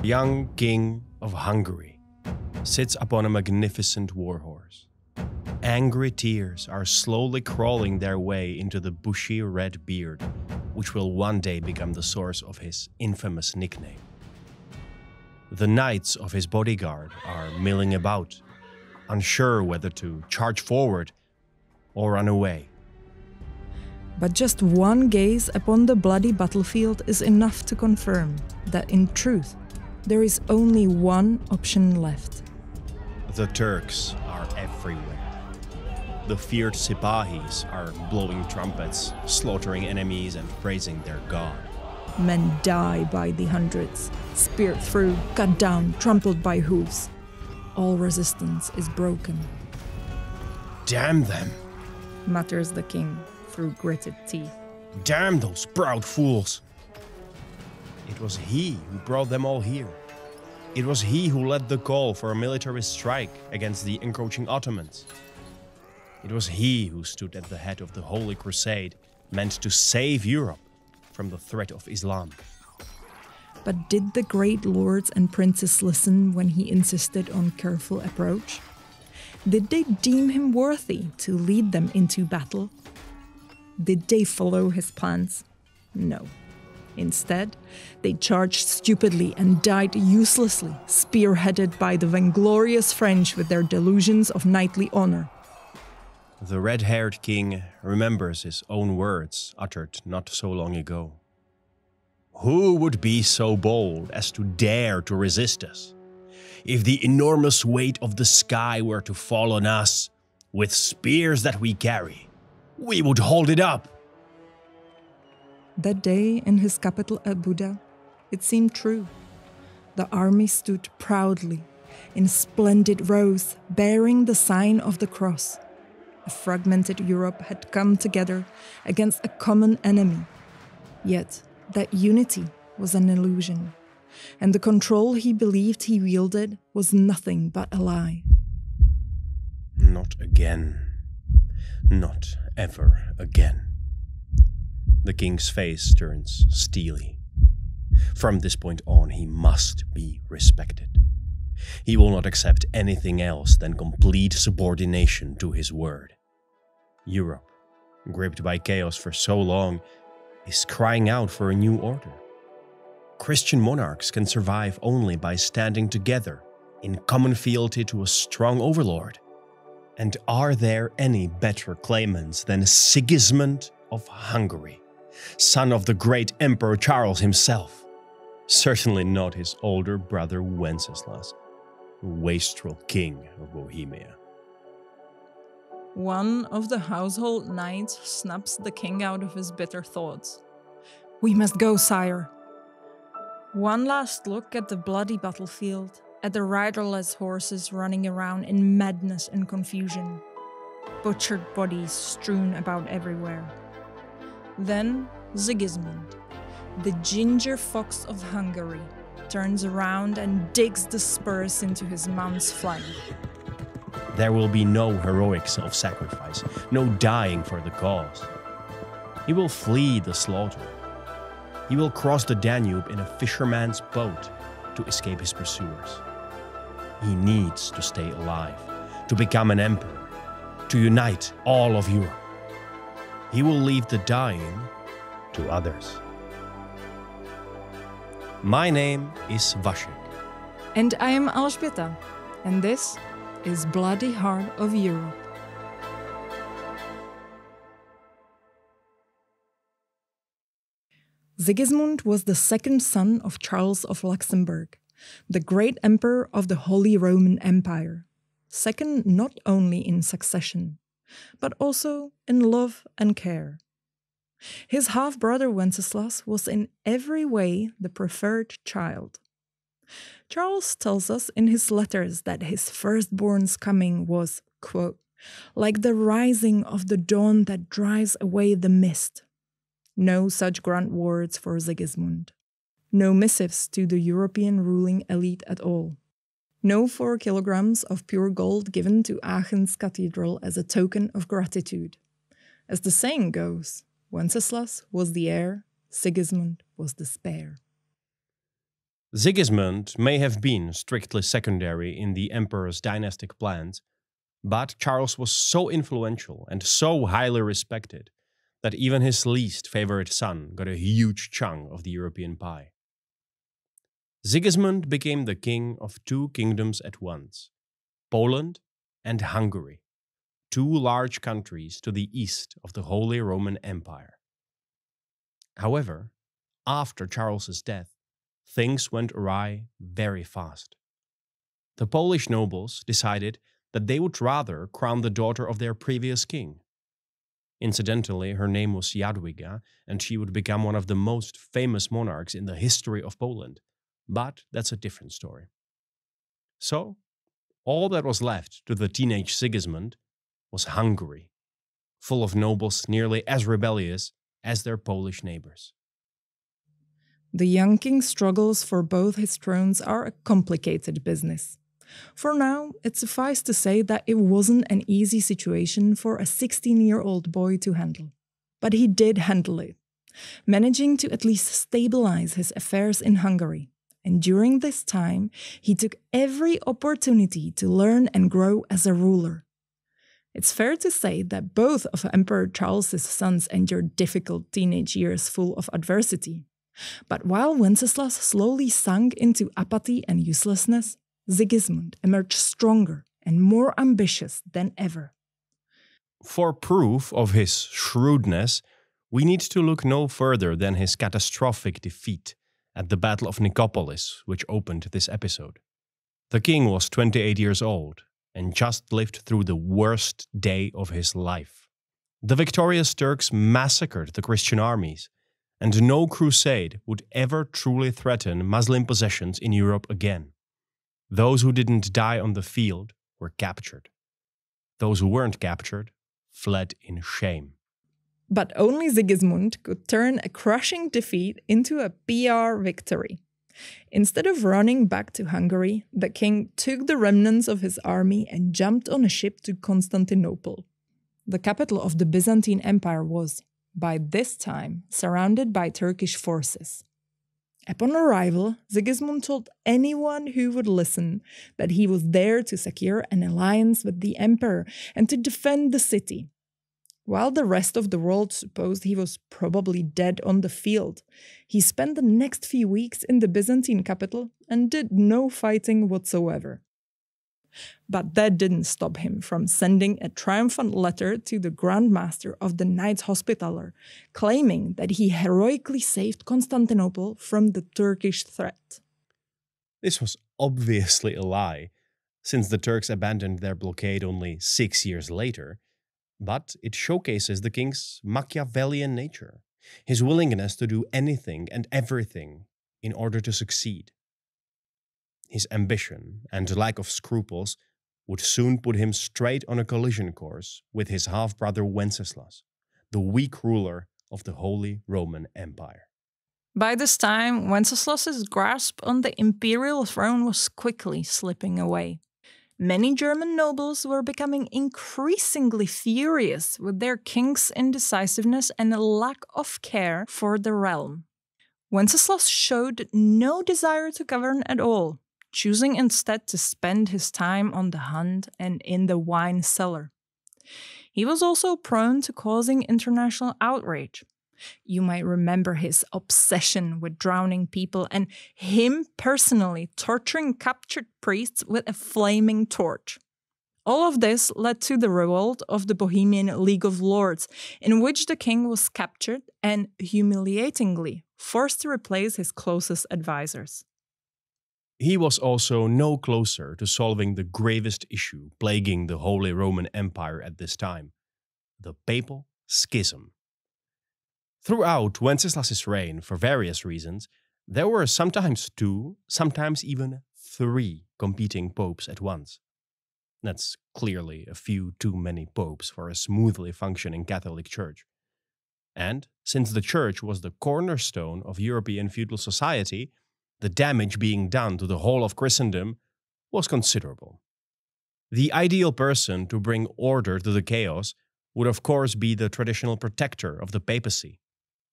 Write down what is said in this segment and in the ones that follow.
young king of Hungary sits upon a magnificent warhorse. Angry tears are slowly crawling their way into the bushy red beard, which will one day become the source of his infamous nickname. The knights of his bodyguard are milling about, unsure whether to charge forward or run away. But just one gaze upon the bloody battlefield is enough to confirm that in truth, there is only one option left. The Turks are everywhere. The feared Sipahis are blowing trumpets, slaughtering enemies and praising their god. Men die by the hundreds, speared through, cut down, trampled by hooves. All resistance is broken. Damn them! Mutters the king through gritted teeth. Damn those proud fools! It was he who brought them all here. It was he who led the call for a military strike against the encroaching Ottomans. It was he who stood at the head of the Holy Crusade, meant to save Europe from the threat of Islam. But did the great lords and princes listen when he insisted on careful approach? Did they deem him worthy to lead them into battle? Did they follow his plans? No. Instead, they charged stupidly and died uselessly, spearheaded by the vainglorious French with their delusions of knightly honor. The red-haired king remembers his own words uttered not so long ago. Who would be so bold as to dare to resist us? If the enormous weight of the sky were to fall on us, with spears that we carry, we would hold it up. That day in his capital at Buda, it seemed true. The army stood proudly, in splendid rows, bearing the sign of the cross. A fragmented Europe had come together against a common enemy. Yet that unity was an illusion, and the control he believed he wielded was nothing but a lie. Not again. Not ever again. The king's face turns steely. From this point on, he must be respected. He will not accept anything else than complete subordination to his word. Europe, gripped by chaos for so long, is crying out for a new order. Christian monarchs can survive only by standing together in common fealty to a strong overlord. And are there any better claimants than Sigismund of Hungary, son of the great Emperor Charles himself? Certainly not his older brother Wenceslaus, wastrel king of Bohemia. One of the household knights snaps the king out of his bitter thoughts. "We must go, sire." One last look at the bloody battlefield, at the riderless horses running around in madness and confusion, butchered bodies strewn about everywhere. Then Sigismund, the ginger fox of Hungary, turns around and digs the spurs into his mount's flank. There will be no heroic self-sacrifice, no dying for the cause. He will flee the slaughter. He will cross the Danube in a fisherman's boat to escape his pursuers. He needs to stay alive, to become an emperor, to unite all of Europe. He will leave the dying to others. My name is Vasek. And I am Elżbieta, and this is Bloody Heart of Europe. Sigismund was the second son of Charles of Luxembourg, the great emperor of the Holy Roman Empire, second not only in succession, but also in love and care. His half-brother Wenceslaus was in every way the preferred child. Charles tells us in his letters that his firstborn's coming was, quote, like the rising of the dawn that drives away the mist. No such grand words for Sigismund. No missives to the European ruling elite at all. No 4 kilograms of pure gold given to Aachen's cathedral as a token of gratitude. As the saying goes, Wenceslaus was the heir, Sigismund was the spare. Sigismund may have been strictly secondary in the emperor's dynastic plans, but Charles was so influential and so highly respected that even his least favorite son got a huge chunk of the European pie. Sigismund became the king of two kingdoms at once, Poland and Hungary, two large countries to the east of the Holy Roman Empire. However, after Charles's death, things went awry very fast. The Polish nobles decided that they would rather crown the daughter of their previous king. Incidentally, her name was Jadwiga, and she would become one of the most famous monarchs in the history of Poland. But that's a different story. So, all that was left to the teenage Sigismund was Hungary, full of nobles nearly as rebellious as their Polish neighbors. The young king's struggles for both his thrones are a complicated business. For now, it suffices to say that it wasn't an easy situation for a 16-year-old boy to handle. But he did handle it, managing to at least stabilize his affairs in Hungary. And during this time, he took every opportunity to learn and grow as a ruler. It's fair to say that both of Emperor Charles's sons endured difficult teenage years full of adversity. But while Wenceslaus slowly sank into apathy and uselessness, Sigismund emerged stronger and more ambitious than ever. For proof of his shrewdness, we need to look no further than his catastrophic defeat at the Battle of Nicopolis, which opened this episode. The king was 28 years old and just lived through the worst day of his life. The victorious Turks massacred the Christian armies, and no crusade would ever truly threaten Muslim possessions in Europe again. Those who didn't die on the field were captured. Those who weren't captured fled in shame. But only Sigismund could turn a crushing defeat into a PR victory. Instead of running back to Hungary, the king took the remnants of his army and jumped on a ship to Constantinople. The capital of the Byzantine Empire was, by this time, surrounded by Turkish forces. Upon arrival, Sigismund told anyone who would listen that he was there to secure an alliance with the emperor and to defend the city. While the rest of the world supposed he was probably dead on the field, he spent the next few weeks in the Byzantine capital and did no fighting whatsoever. But that didn't stop him from sending a triumphant letter to the Grand Master of the Knights Hospitaller, claiming that he heroically saved Constantinople from the Turkish threat. This was obviously a lie, since the Turks abandoned their blockade only 6 years later, but it showcases the king's Machiavellian nature, his willingness to do anything and everything in order to succeed. His ambition and lack of scruples would soon put him straight on a collision course with his half-brother Wenceslaus, the weak ruler of the Holy Roman Empire. By this time, Wenceslaus's grasp on the imperial throne was quickly slipping away. Many German nobles were becoming increasingly furious with their king's indecisiveness and a lack of care for the realm. Wenceslaus showed no desire to govern at all, choosing instead to spend his time on the hunt and in the wine cellar. He was also prone to causing international outrage. You might remember his obsession with drowning people and him personally torturing captured priests with a flaming torch. All of this led to the revolt of the Bohemian League of Lords, in which the king was captured and, humiliatingly, forced to replace his closest advisors. He was also no closer to solving the gravest issue plaguing the Holy Roman Empire at this time, the Papal Schism. Throughout Wenceslaus's reign, for various reasons, there were sometimes 2, sometimes even 3 competing popes at once. That's clearly a few too many popes for a smoothly functioning Catholic Church. And since the Church was the cornerstone of European feudal society, the damage being done to the whole of Christendom was considerable. The ideal person to bring order to the chaos would of course be the traditional protector of the papacy,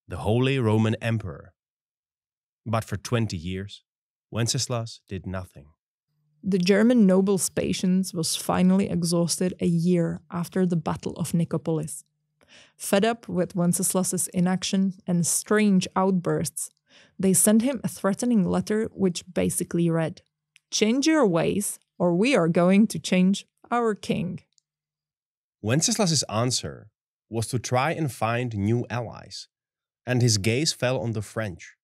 the Holy Roman Emperor. But for 20 years, Wenceslaus did nothing. The German noble's patience was finally exhausted a year after the Battle of Nicopolis. Fed up with Wenceslaus's inaction and strange outbursts, they sent him a threatening letter which basically read, "Change your ways, or we are going to change our king." Wenceslaus's answer was to try and find new allies, and his gaze fell on the French.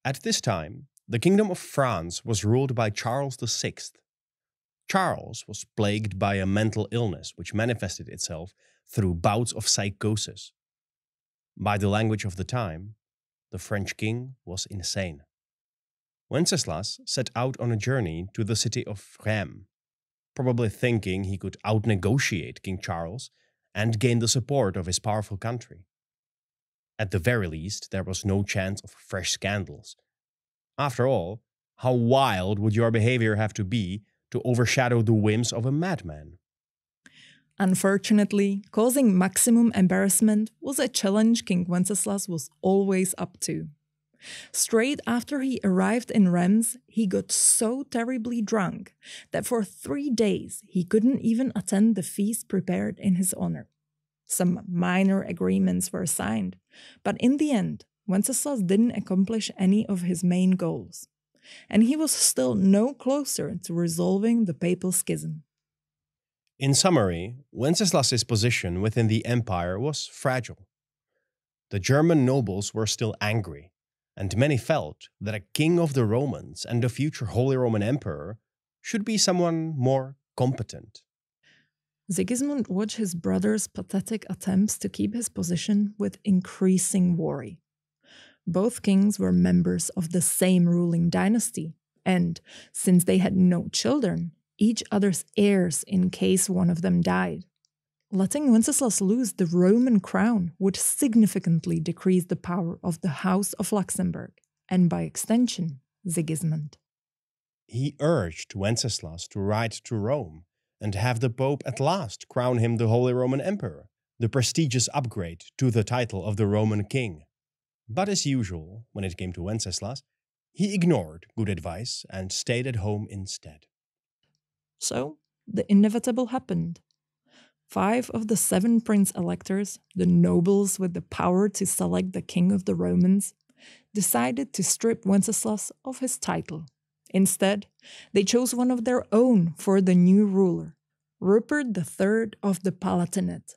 At this time, the Kingdom of France was ruled by Charles VI. Charles was plagued by a mental illness which manifested itself through bouts of psychosis. By the language of the time, the French king was insane. Wenceslas set out on a journey to the city of Rheims, probably thinking he could out-negotiate King Charles and gain the support of his powerful country. At the very least, there was no chance of fresh scandals. After all, how wild would your behavior have to be to overshadow the whims of a madman? Unfortunately, causing maximum embarrassment was a challenge King Wenceslas was always up to. Straight after he arrived in Reims, he got so terribly drunk that for 3 days he couldn't even attend the feast prepared in his honor. Some minor agreements were signed, but in the end, Wenceslas didn't accomplish any of his main goals, and he was still no closer to resolving the papal schism. In summary, Wenceslas's position within the empire was fragile. The German nobles were still angry, and many felt that a king of the Romans and a future Holy Roman Emperor should be someone more competent. Sigismund watched his brother's pathetic attempts to keep his position with increasing worry. Both kings were members of the same ruling dynasty, and, since they had no children, each other's heirs in case one of them died. Letting Wenceslas lose the Roman crown would significantly decrease the power of the House of Luxembourg, and by extension, Sigismund. He urged Wenceslas to ride to Rome and have the Pope at last crown him the Holy Roman Emperor, the prestigious upgrade to the title of the Roman king. But as usual, when it came to Wenceslas, he ignored good advice and stayed at home instead. So, the inevitable happened. 5 of the 7 prince-electors, the nobles with the power to select the king of the Romans, decided to strip Wenceslas of his title. Instead, they chose one of their own for the new ruler, Rupert III of the Palatinate.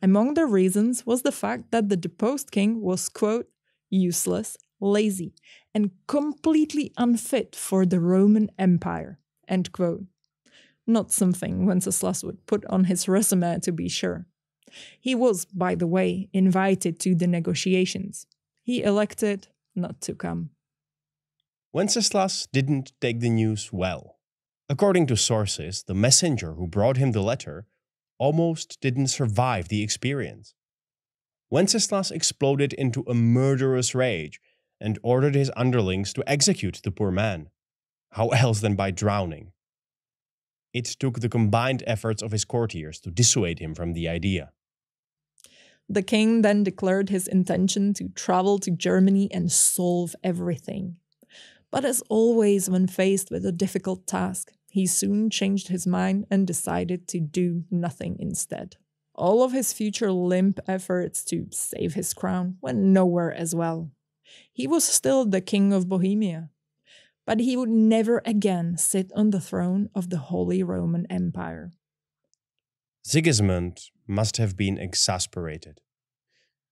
Among the reasons was the fact that the deposed king was, quote, useless, lazy, and completely unfit for the Roman Empire, end quote. Not something Wenceslas would put on his resume, to be sure. He was, by the way, invited to the negotiations. He elected not to come. Wenceslas didn't take the news well. According to sources, the messenger who brought him the letter almost didn't survive the experience. Wenceslas exploded into a murderous rage and ordered his underlings to execute the poor man. How else than by drowning? It took the combined efforts of his courtiers to dissuade him from the idea. The king then declared his intention to travel to Germany and solve everything. But as always, when faced with a difficult task, he soon changed his mind and decided to do nothing instead. All of his future limp efforts to save his crown went nowhere as well. He was still the king of Bohemia, but he would never again sit on the throne of the Holy Roman Empire. Sigismund must have been exasperated.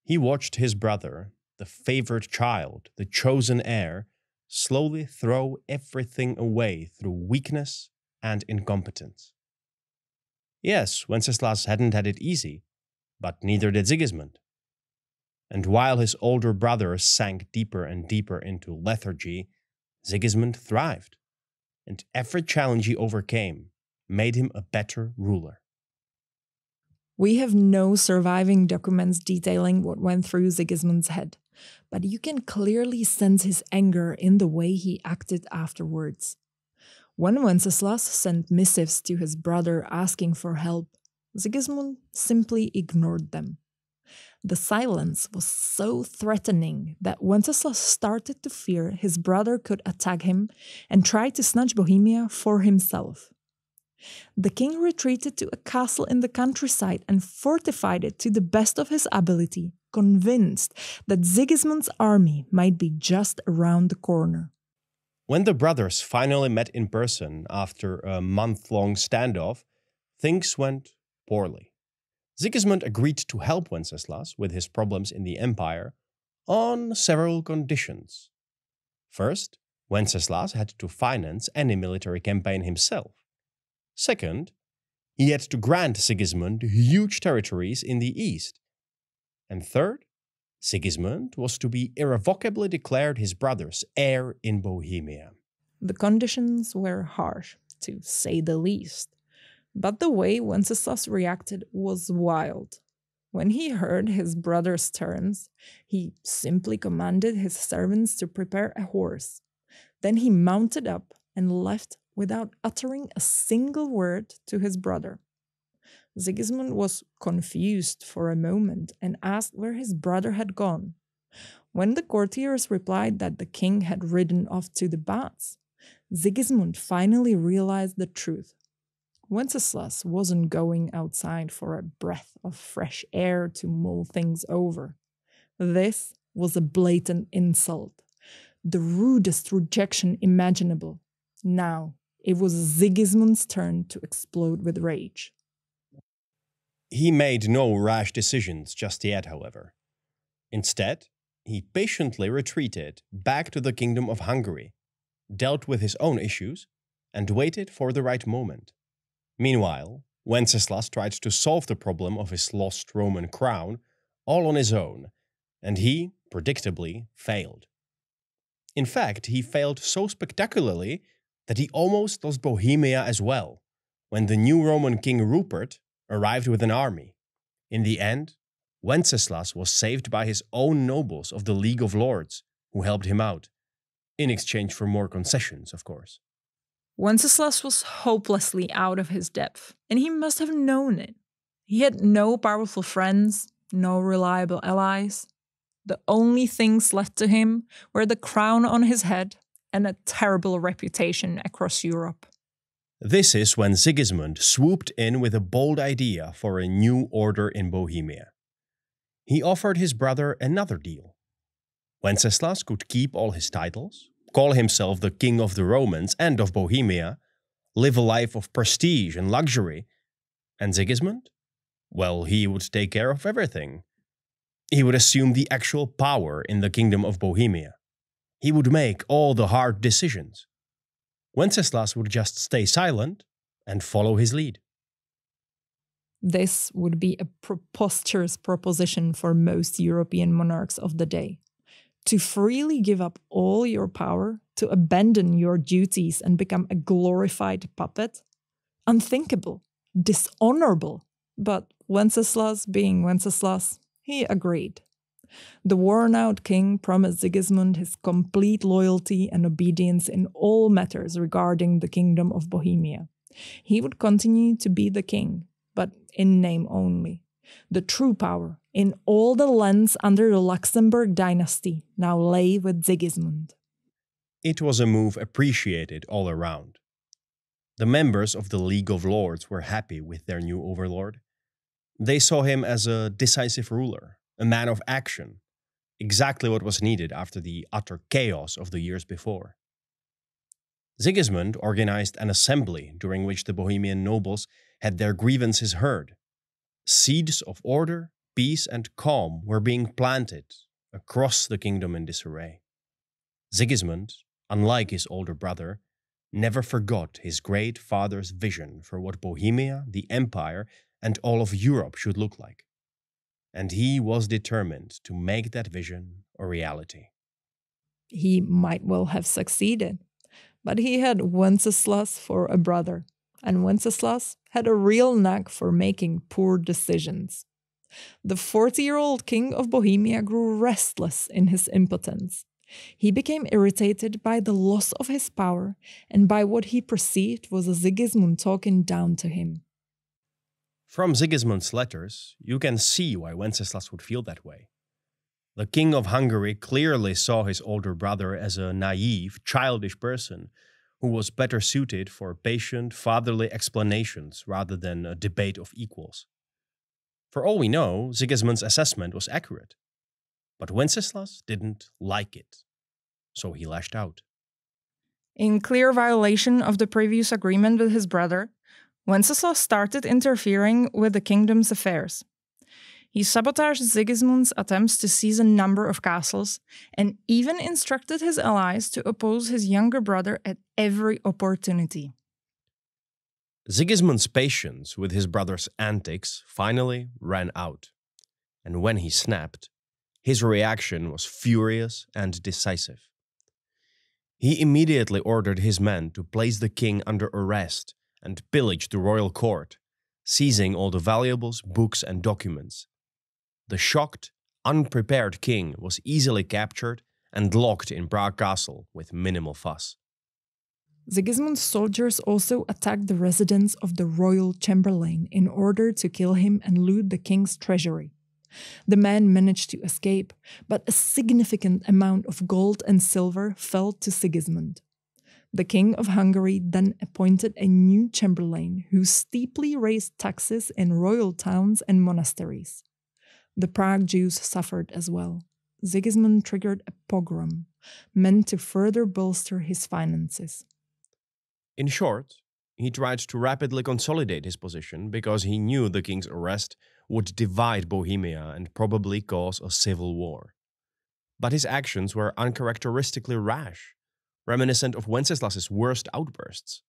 He watched his brother, the favored child, the chosen heir, slowly throw everything away through weakness and incompetence. Yes, Wenceslas hadn't had it easy, but neither did Sigismund. And while his older brother sank deeper and deeper into lethargy, Sigismund thrived, and every challenge he overcame made him a better ruler. We have no surviving documents detailing what went through Sigismund's head, but you can clearly sense his anger in the way he acted afterwards. When Wenceslas sent missives to his brother asking for help, Sigismund simply ignored them. The silence was so threatening that Wenceslaus started to fear his brother could attack him and try to snatch Bohemia for himself. The king retreated to a castle in the countryside and fortified it to the best of his ability, convinced that Sigismund's army might be just around the corner. When the brothers finally met in person after a month-long standoff, things went poorly. Sigismund agreed to help Wenceslaus with his problems in the empire on several conditions. First, Wenceslaus had to finance any military campaign himself. Second, he had to grant Sigismund huge territories in the east. And third, Sigismund was to be irrevocably declared his brother's heir in Bohemia. The conditions were harsh, to say the least. But the way Wenceslaus reacted was wild. When he heard his brother's terms, he simply commanded his servants to prepare a horse. Then he mounted up and left without uttering a single word to his brother. Sigismund was confused for a moment and asked where his brother had gone. When the courtiers replied that the king had ridden off to the baths, Sigismund finally realized the truth. Wenceslaus wasn't going outside for a breath of fresh air to mull things over. This was a blatant insult, the rudest rejection imaginable. Now it was Sigismund's turn to explode with rage. He made no rash decisions just yet, however. Instead, he patiently retreated back to the Kingdom of Hungary, dealt with his own issues, and waited for the right moment. Meanwhile, Wenceslaus tried to solve the problem of his lost Roman crown all on his own, and he, predictably, failed. In fact, he failed so spectacularly that he almost lost Bohemia as well, when the new Roman king Rupert arrived with an army. In the end, Wenceslaus was saved by his own nobles of the League of Lords, who helped him out, in exchange for more concessions, of course. Wenceslaus was hopelessly out of his depth, and he must have known it. He had no powerful friends, no reliable allies. The only things left to him were the crown on his head and a terrible reputation across Europe. This is when Sigismund swooped in with a bold idea for a new order in Bohemia. He offered his brother another deal. Wenceslaus could keep all his titles, call himself the King of the Romans and of Bohemia, live a life of prestige and luxury. And Sigismund? Well, he would take care of everything. He would assume the actual power in the Kingdom of Bohemia. He would make all the hard decisions. Wenceslaus would just stay silent and follow his lead. This would be a preposterous proposition for most European monarchs of the day. To freely give up all your power, to abandon your duties and become a glorified puppet? Unthinkable, dishonorable. But Wenceslaus, being Wenceslaus, he agreed. The worn-out king promised Sigismund his complete loyalty and obedience in all matters regarding the Kingdom of Bohemia. He would continue to be the king, but in name only. The true power in all the lands under the Luxembourg dynasty now lay with Sigismund. It was a move appreciated all around. The members of the League of Lords were happy with their new overlord. They saw him as a decisive ruler, a man of action, exactly what was needed after the utter chaos of the years before. Sigismund organized an assembly during which the Bohemian nobles had their grievances heard. Seeds of order, peace, and calm were being planted across the kingdom in disarray. Sigismund, unlike his older brother, never forgot his great father's vision for what Bohemia, the empire, and all of Europe should look like. And he was determined to make that vision a reality. He might well have succeeded, but he had Wenceslaus for a brother, and Wenceslaus had a real knack for making poor decisions. The 40-year-old king of Bohemia grew restless in his impotence. He became irritated by the loss of his power and by what he perceived was a Sigismund talking down to him. From Sigismund's letters, you can see why Wenceslaus would feel that way. The King of Hungary clearly saw his older brother as a naive, childish person who was better suited for patient, fatherly explanations rather than a debate of equals. For all we know, Sigismund's assessment was accurate. But Wenceslaus didn't like it, so he lashed out. In clear violation of the previous agreement with his brother, Wenceslaus started interfering with the kingdom's affairs. He sabotaged Sigismund's attempts to seize a number of castles and even instructed his allies to oppose his younger brother at every opportunity. Sigismund's patience with his brother's antics finally ran out, and when he snapped, his reaction was furious and decisive. He immediately ordered his men to place the king under arrest and pillage the royal court, seizing all the valuables, books, and documents. The shocked, unprepared king was easily captured and locked in Prague Castle with minimal fuss. Sigismund's soldiers also attacked the residence of the royal chamberlain in order to kill him and loot the king's treasury. The man managed to escape, but a significant amount of gold and silver fell to Sigismund. The King of Hungary then appointed a new chamberlain who steeply raised taxes in royal towns and monasteries. The Prague Jews suffered as well. Sigismund triggered a pogrom, meant to further bolster his finances. In short, he tried to rapidly consolidate his position because he knew the king's arrest would divide Bohemia and probably cause a civil war. But his actions were uncharacteristically rash, reminiscent of Wenceslaus's worst outbursts.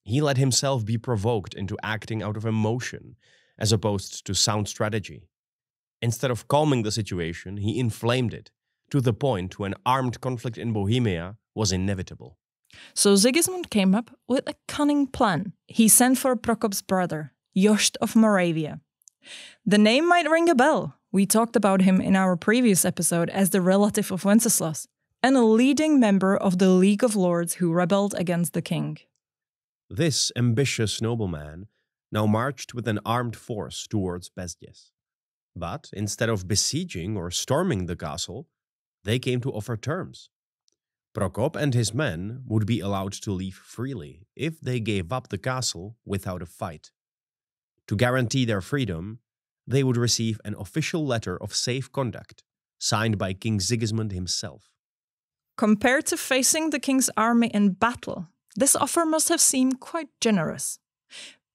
He let himself be provoked into acting out of emotion, as opposed to sound strategy. Instead of calming the situation, he inflamed it, to the point when armed conflict in Bohemia was inevitable. So Sigismund came up with a cunning plan. He sent for Prokop's brother, Jošt of Moravia. The name might ring a bell. We talked about him in our previous episode as the relative of Wenceslaus, and a leading member of the League of Lords who rebelled against the king. This ambitious nobleman now marched with an armed force towards Bezděs. But instead of besieging or storming the castle, they came to offer terms. Prokop and his men would be allowed to leave freely if they gave up the castle without a fight. To guarantee their freedom, they would receive an official letter of safe conduct, signed by King Sigismund himself. Compared to facing the king's army in battle, this offer must have seemed quite generous.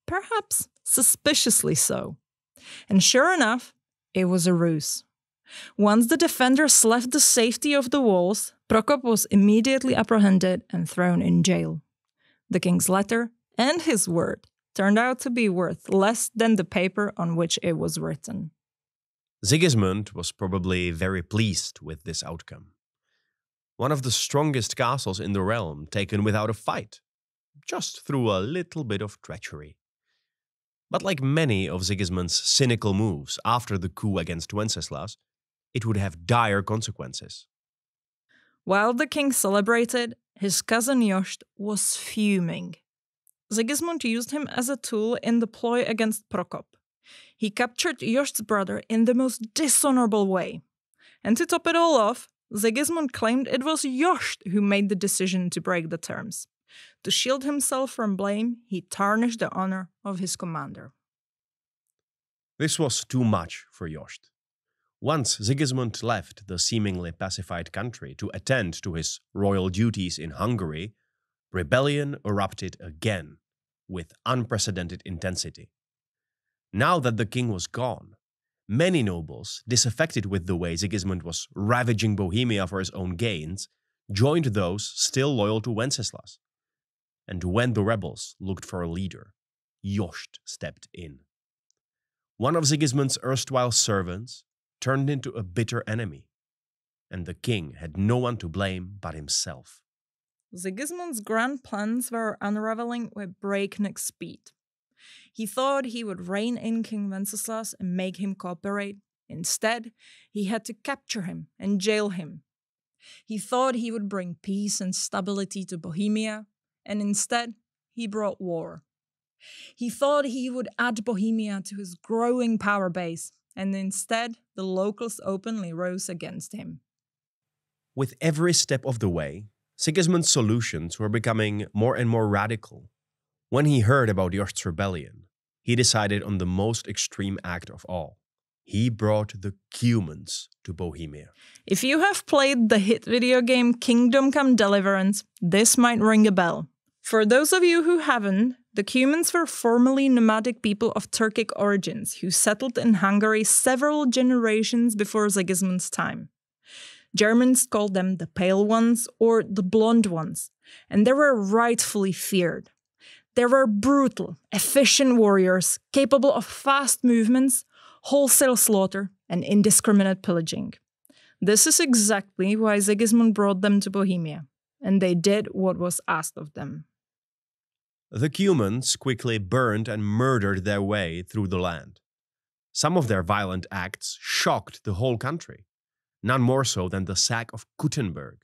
Perhaps suspiciously so. And sure enough, it was a ruse. Once the defenders left the safety of the walls, Prokop was immediately apprehended and thrown in jail. The king's letter and his word turned out to be worth less than the paper on which it was written. Sigismund was probably very pleased with this outcome. One of the strongest castles in the realm taken without a fight, just through a little bit of treachery. But like many of Sigismund's cynical moves after the coup against Wenceslaus, it would have dire consequences. While the king celebrated, his cousin Jošt was fuming. Sigismund used him as a tool in the ploy against Prokop. He captured Jošt's brother in the most dishonorable way. And to top it all off, Sigismund claimed it was Jošt who made the decision to break the terms. To shield himself from blame, he tarnished the honor of his commander. This was too much for Jošt. Once Sigismund left the seemingly pacified country to attend to his royal duties in Hungary, rebellion erupted again with unprecedented intensity. Now that the king was gone, many nobles, disaffected with the way Sigismund was ravaging Bohemia for his own gains, joined those still loyal to Wenceslaus. And when the rebels looked for a leader, Jošt stepped in. One of Sigismund's erstwhile servants turned into a bitter enemy, and the king had no one to blame but himself. Sigismund's grand plans were unraveling with breakneck speed. He thought he would rein in King Wenceslaus and make him cooperate. Instead, he had to capture him and jail him. He thought he would bring peace and stability to Bohemia, and instead, he brought war. He thought he would add Bohemia to his growing power base, and instead the locals openly rose against him. With every step of the way, Sigismund's solutions were becoming more and more radical. When he heard about Jost's rebellion, he decided on the most extreme act of all. He brought the Cumans to Bohemia. If you have played the hit video game Kingdom Come Deliverance, this might ring a bell. For those of you who haven't, the Cumans were formerly nomadic people of Turkic origins who settled in Hungary several generations before Sigismund's time. Germans called them the Pale Ones or the Blonde Ones, and they were rightfully feared. They were brutal, efficient warriors capable of fast movements, wholesale slaughter, and indiscriminate pillaging. This is exactly why Sigismund brought them to Bohemia, and they did what was asked of them. The Cumans quickly burned and murdered their way through the land. Some of their violent acts shocked the whole country, none more so than the sack of Kuttenberg,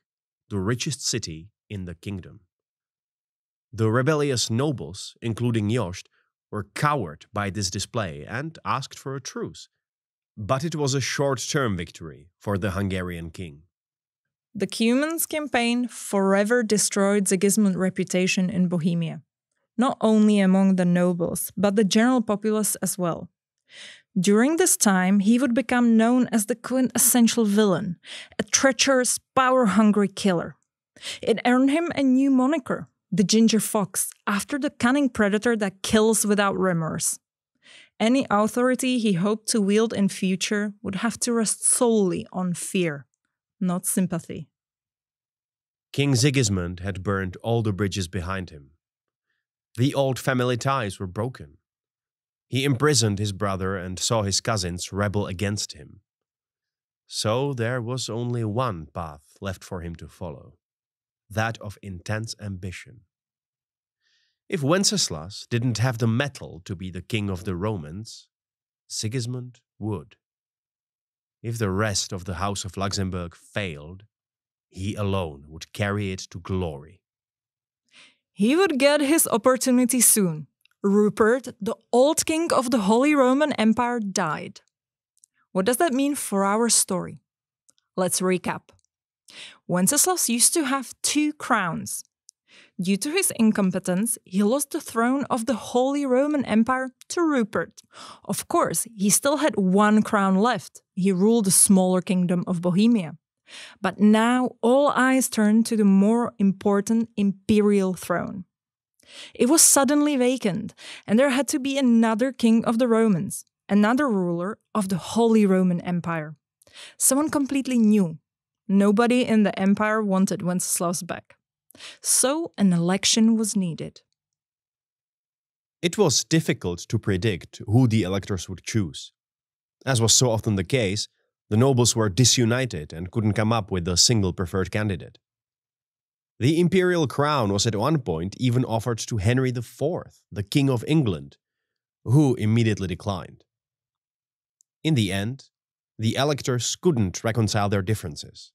the richest city in the kingdom. The rebellious nobles, including Jost, were cowed by this display and asked for a truce. But it was a short-term victory for the Hungarian king. The Cumans' campaign forever destroyed Sigismund's reputation in Bohemia, not only among the nobles, but the general populace as well. During this time, he would become known as the quintessential villain, a treacherous, power-hungry killer. It earned him a new moniker, the Ginger Fox, after the cunning predator that kills without remorse. Any authority he hoped to wield in future would have to rest solely on fear, not sympathy. King Sigismund had burned all the bridges behind him. The old family ties were broken. He imprisoned his brother and saw his cousins rebel against him. So there was only one path left for him to follow, that of intense ambition. If Wenceslaus didn't have the mettle to be the king of the Romans, Sigismund would. If the rest of the House of Luxembourg failed, he alone would carry it to glory. He would get his opportunity soon. Rupert, the old king of the Holy Roman Empire, died. What does that mean for our story? Let's recap. Wenceslaus used to have 2 crowns. Due to his incompetence, he lost the throne of the Holy Roman Empire to Rupert. Of course, he still had 1 crown left. He ruled the smaller kingdom of Bohemia. But now all eyes turned to the more important imperial throne. It was suddenly vacant, and there had to be another king of the Romans, another ruler of the Holy Roman Empire. Someone completely new. Nobody in the empire wanted Wenceslaus back. So an election was needed. It was difficult to predict who the electors would choose. As was so often the case, the nobles were disunited and couldn't come up with a single preferred candidate. The imperial crown was at one point even offered to Henry IV, the King of England, who immediately declined. In the end, the electors couldn't reconcile their differences.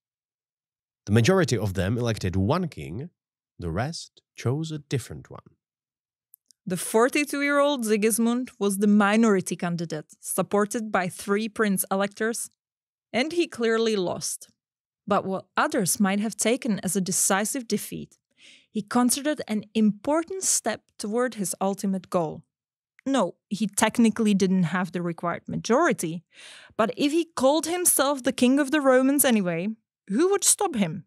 The majority of them elected one king, the rest chose a different one. The 42-year-old Sigismund was the minority candidate, supported by 3 prince-electors, and he clearly lost. But what others might have taken as a decisive defeat, he considered an important step toward his ultimate goal. No, he technically didn't have the required majority, but if he called himself the king of the Romans anyway, who would stop him?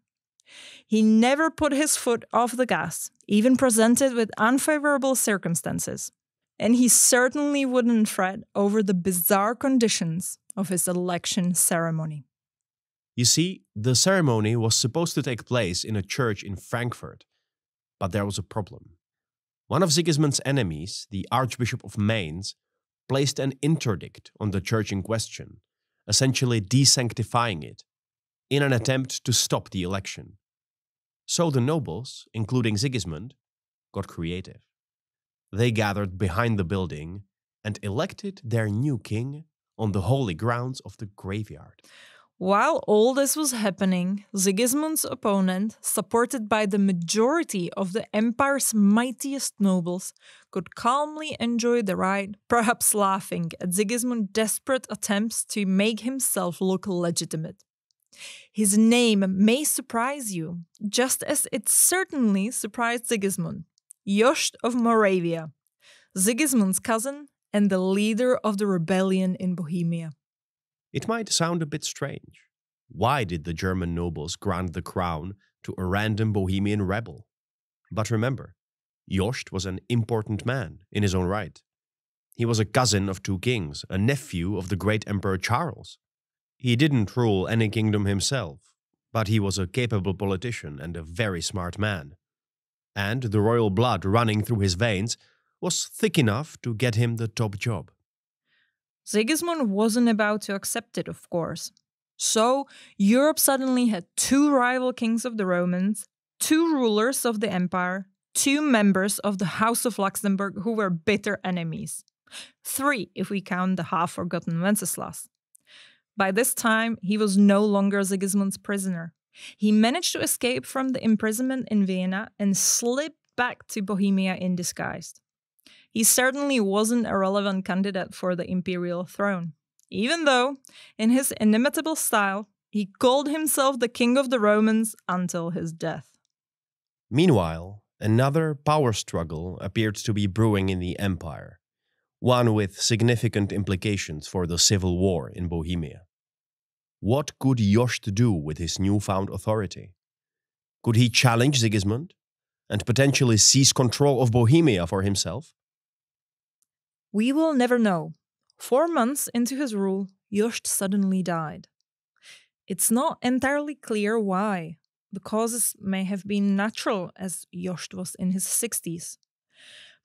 He never put his foot off the gas, even presented with unfavorable circumstances. And he certainly wouldn't fret over the bizarre conditions of his election ceremony. You see, the ceremony was supposed to take place in a church in Frankfurt, but there was a problem. One of Sigismund's enemies, the Archbishop of Mainz, placed an interdict on the church in question, essentially desanctifying it, in an attempt to stop the election. So the nobles, including Sigismund, got creative. They gathered behind the building and elected their new king on the holy grounds of the graveyard. While all this was happening, Sigismund's opponent, supported by the majority of the empire's mightiest nobles, could calmly enjoy the ride, perhaps laughing at Sigismund's desperate attempts to make himself look legitimate. His name may surprise you, just as it certainly surprised Sigismund, Jošt of Moravia, Sigismund's cousin and the leader of the rebellion in Bohemia. It might sound a bit strange. Why did the German nobles grant the crown to a random Bohemian rebel? But remember, Jošt was an important man in his own right. He was a cousin of two kings, a nephew of the great Emperor Charles. He didn't rule any kingdom himself, but he was a capable politician and a very smart man. And the royal blood running through his veins was thick enough to get him the top job. Sigismund wasn't about to accept it, of course. So, Europe suddenly had two rival kings of the Romans, two rulers of the empire, two members of the House of Luxembourg who were bitter enemies. Three, if we count the half-forgotten Wenceslaus. By this time, he was no longer Sigismund's prisoner. He managed to escape from the imprisonment in Vienna and slipped back to Bohemia in disguise. He certainly wasn't a relevant candidate for the imperial throne, even though, in his inimitable style, he called himself the King of the Romans until his death. Meanwhile, another power struggle appeared to be brewing in the empire, one with significant implications for the civil war in Bohemia. What could Jošt do with his newfound authority? Could he challenge Sigismund and potentially seize control of Bohemia for himself? We will never know. 4 months into his rule, Jošt suddenly died. It's not entirely clear why. The causes may have been natural, as Jošt was in his 60s.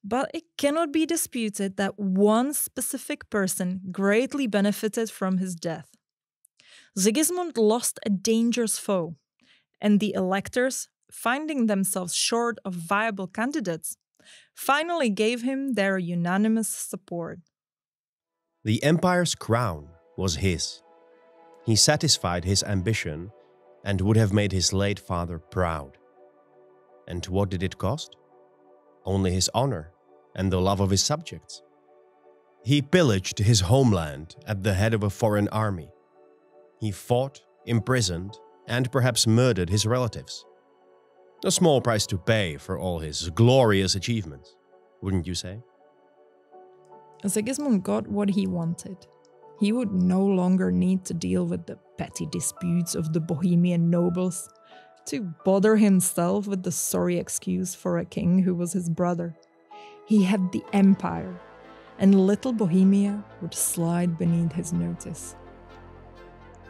But it cannot be disputed that one specific person greatly benefited from his death. Sigismund lost a dangerous foe, and the electors, finding themselves short of viable candidates, finally gave him their unanimous support. The empire's crown was his. He satisfied his ambition and would have made his late father proud. And what did it cost? Only his honor and the love of his subjects. He pillaged his homeland at the head of a foreign army. He fought, imprisoned, and perhaps murdered his relatives. A small price to pay for all his glorious achievements, wouldn't you say? Sigismund got what he wanted. He would no longer need to deal with the petty disputes of the Bohemian nobles, to bother himself with the sorry excuse for a king who was his brother. He had the empire, and little Bohemia would slide beneath his notice.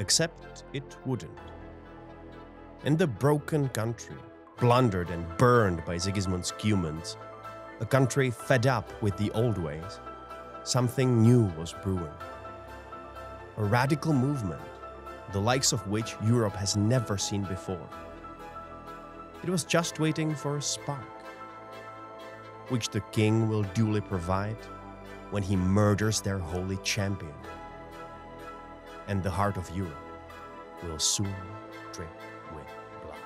Except it wouldn't. In the broken country, plundered and burned by Sigismund's Cumans, a country fed up with the old ways, something new was brewing. A radical movement, the likes of which Europe has never seen before. It was just waiting for a spark, which the king will duly provide when he murders their holy champion. And the heart of Europe will soon drip with blood.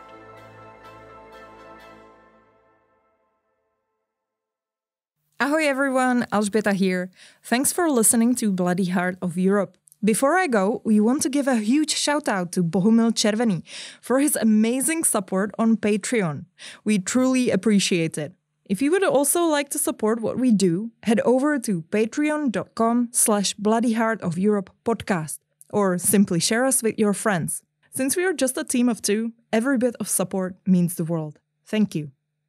Ahoy everyone, Alžběta here. Thanks for listening to Bloody Heart of Europe. Before I go, we want to give a huge shout out to Bohumil Červený for his amazing support on Patreon. We truly appreciate it. If you would also like to support what we do, head over to patreon.com/bloodyheartofeurope-podcast or simply share us with your friends. Since we are just a team of two, every bit of support means the world. Thank you.